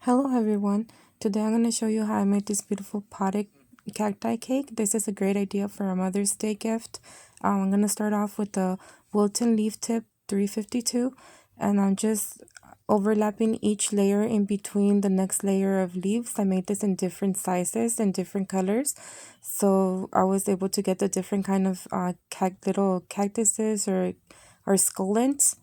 Hello everyone. Today I'm going to show you how I made this beautiful potted cacti cake. This is a great idea for a Mother's Day gift. I'm going to start off with the Wilton leaf tip 352, and I'm just overlapping each layer in between the next layer of leaves. I made this in different sizes and different colors, so I was able to get the different kind of little cactuses or succulents.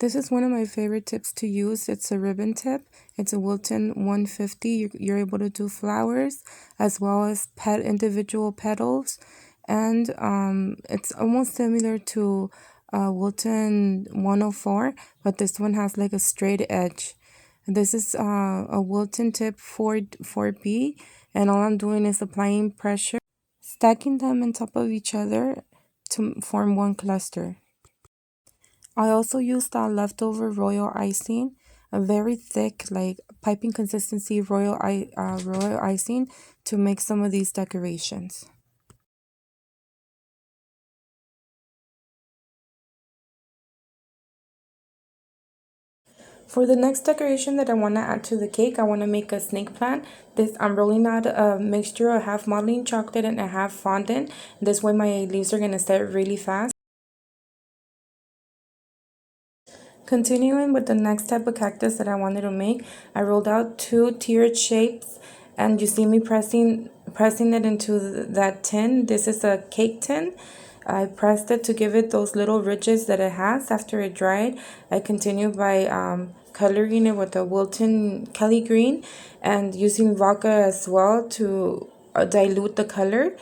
This is one of my favorite tips to use. It's a ribbon tip. It's a Wilton 150. You're able to do flowers as well as individual petals. And it's almost similar to Wilton 104, but this one has like a straight edge. This is a Wilton tip 4B, and all I'm doing is applying pressure, stacking them on top of each other to form one cluster. I also used leftover royal icing, a very thick, like piping consistency royal icing to make some of these decorations. For the next decoration that I want to add to the cake, I want to make a snake plant. I'm rolling out a mixture of half modeling chocolate and a half fondant. This way my leaves are going to set really fast. Continuing with the next type of cactus that I wanted to make, I rolled out two tiered shapes, and you see me pressing it into that tin. This is a cake tin. I pressed it to give it those little ridges that it has after it dried. I continued by coloring it with a Wilton Kelly green and using vodka as well to dilute the color.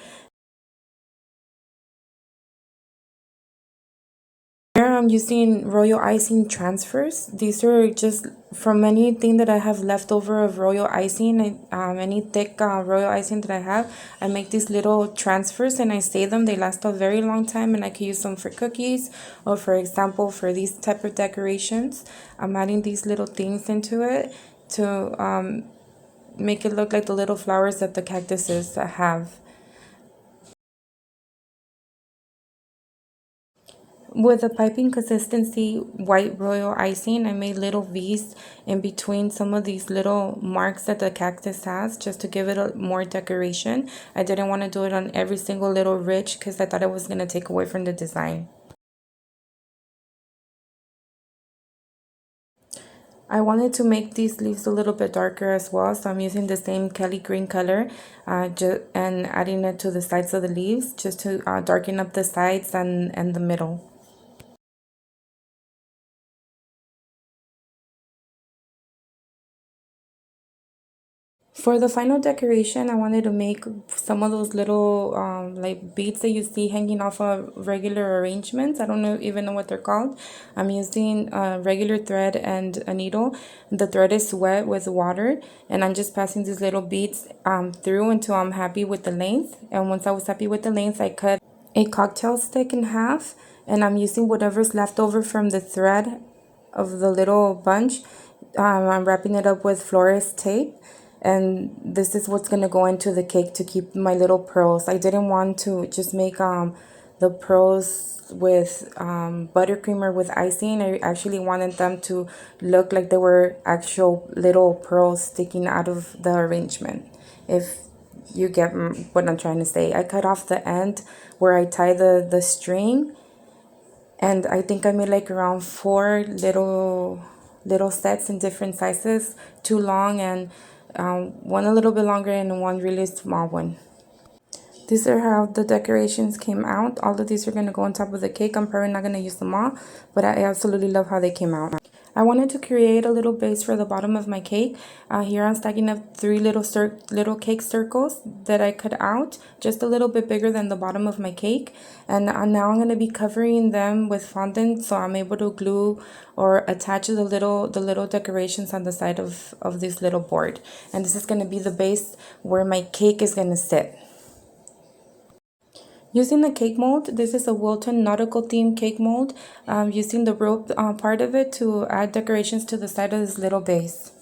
Here I'm using royal icing transfers. These are just from anything that I have left over of royal icing, any thick royal icing that I have. I make these little transfers and I save them. They last a very long time, and I can use them for cookies or, for example, for these type of decorations. I'm adding these little things into it to make it look like the little flowers that the cactuses have. With a piping consistency white royal icing, I made little V's in between some of these little marks that the cactus has just to give it more decoration. I didn't want to do it on every single little ridge because I thought it was going to take away from the design. I wanted to make these leaves a little bit darker as well, so I'm using the same Kelly green color and adding it to the sides of the leaves just to darken up the sides and the middle. For the final decoration, I wanted to make some of those little like beads that you see hanging off of regular arrangements. I don't even know what they're called. I'm using regular thread and a needle. The thread is wet with water, and I'm just passing these little beads through until I'm happy with the length. And once I was happy with the length, I cut a cocktail stick in half, and I'm using whatever's left over from the thread of the little bunch. I'm wrapping it up with florist tape, and this is what's going to go into the cake to keep my little pearls. I didn't want to just make the pearls with buttercream or with icing. I actually wanted them to look like they were actual little pearls sticking out of the arrangement, if you get what I'm trying to say. I cut off the end where I tie the string, and I think I made like around four little sets in different sizes, two long and one a little bit longer and one really small one. These are how the decorations came out. All of these are going to go on top of the cake. I'm probably not going to use them all, but I absolutely love how they came out. I wanted to create a little base for the bottom of my cake. Here I'm stacking up three little cake circles that I cut out, just a little bit bigger than the bottom of my cake. And now I'm going to be covering them with fondant, so I'm able to glue or attach the little decorations on the side of this little board. And this is going to be the base where my cake is going to sit. Using the cake mold, this is a Wilton nautical themed cake mold. Using the rope part of it to add decorations to the side of this little base.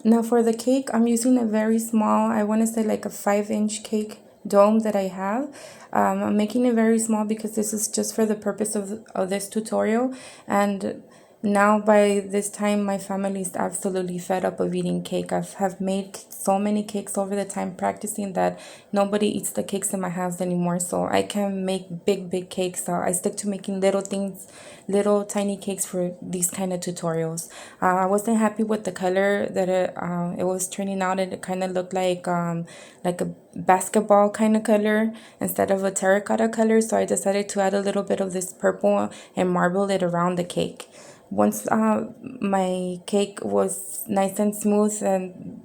Now for the cake, I'm using a very small, I want to say like a 5-inch cake dome that I have. I'm making it very small because this is just for the purpose of this tutorial. And Now by this time my family is absolutely fed up of eating cake. Have made so many cakes over the time practicing that nobody eats the cakes in my house anymore, so I can make big cakes. So I stick to making little things, little tiny cakes for these kind of tutorials. I wasn't happy with the color that it was turning out, and it kind of looked like a basketball kind of color instead of a terracotta color, so I decided to add a little bit of this purple and marble it around the cake. Once my cake was nice and smooth and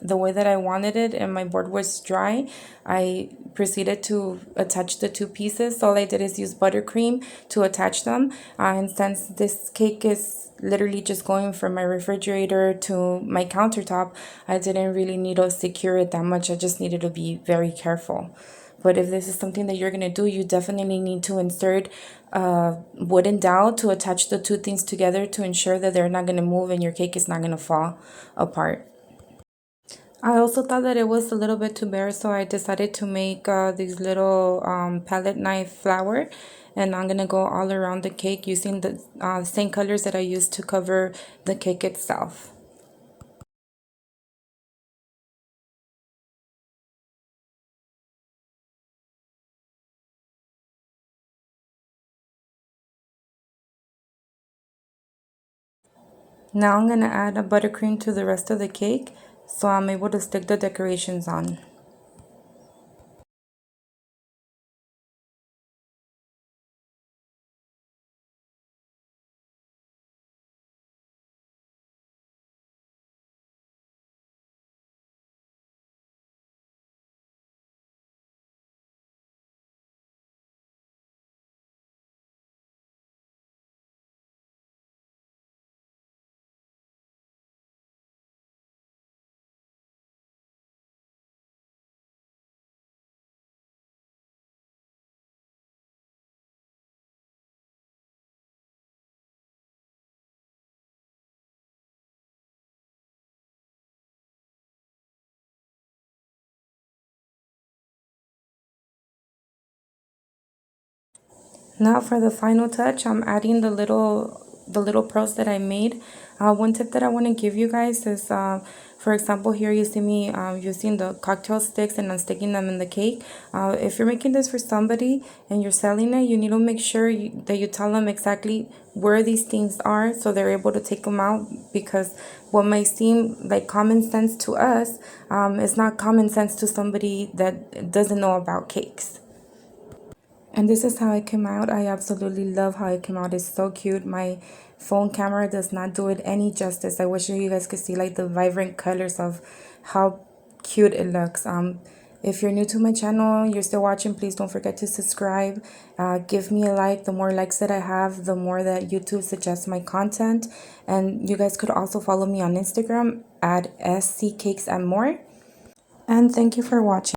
the way that I wanted it and my board was dry, I proceeded to attach the two pieces. All I did is use buttercream to attach them. And since this cake is literally just going from my refrigerator to my countertop, I didn't really need to secure it that much. I just needed to be very careful. But if this is something that you're going to do, you definitely need to insert a wooden dowel to attach the two things together to ensure that they're not going to move and your cake is not going to fall apart. I also thought that it was a little bit too bare, so I decided to make these little palette knife flower, and I'm gonna go all around the cake using the same colors that I used to cover the cake itself. Now I'm gonna add a buttercream to the rest of the cake, so I'm able to stick the decorations on. Now for the final touch, I'm adding the little pearls that I made. One tip that I want to give you guys is, for example, here you see me using the cocktail sticks and I'm sticking them in the cake. If you're making this for somebody and you're selling it, you need to make sure that you tell them exactly where these things are so they're able to take them out, because what might seem like common sense to us is not common sense to somebody that doesn't know about cakes. And this is how it came out. I absolutely love how it came out. It's so cute. My phone camera does not do it any justice. I wish you guys could see like the vibrant colors of how cute it looks. If you're new to my channel, you're still watching, please don't forget to subscribe. Give me a like. The more likes that I have, the more that YouTube suggests my content. And you guys could also follow me on Instagram at SCCakes and more. And thank you for watching.